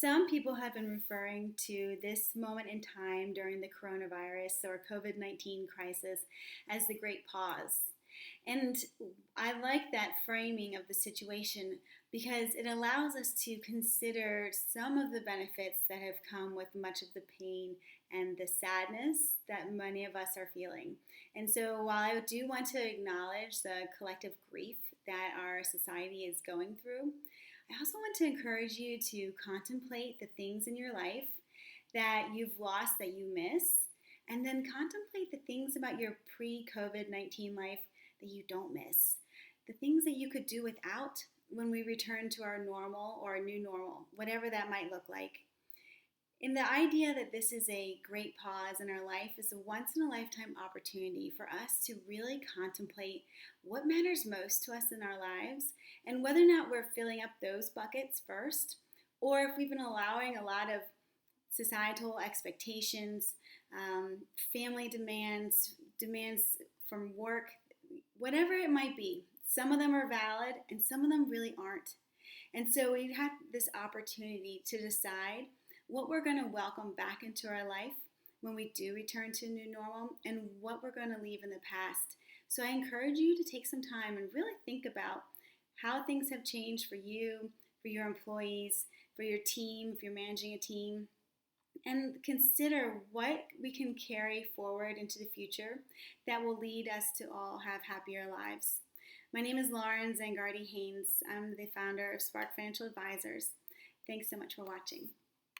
Some people have been referring to this moment in time during the coronavirus or COVID-19 crisis as the Great Pause. And I like that framing of the situation because it allows us to consider some of the benefits that have come with much of the pain and the sadness that many of us are feeling. And so while I do want to acknowledge the collective grief that our society is going through, I also want to encourage you to contemplate the things in your life that you've lost that you miss, and then contemplate the things about your pre COVID 19 life that you don't miss. The things that you could do without when we return to our normal or a new normal, whatever that might look like. And the idea that this is a great pause in our life is a once in a lifetime opportunity for us to really contemplate what matters most to us in our lives and whether or not we're filling up those buckets first, or if we've been allowing a lot of societal expectations, family demands, demands from work, whatever it might be. Some of them are valid and some of them really aren't. And so we have this opportunity to decide what we're going to welcome back into our life when we do return to new normal and what we're going to leave in the past. So I encourage you to take some time and really think about how things have changed for you, for your employees, for your team, if you're managing a team, and consider what we can carry forward into the future that will lead us to all have happier lives. My name is Lauren Zangardi Haynes. I'm the founder of Spark Financial Advisors. Thanks so much for watching.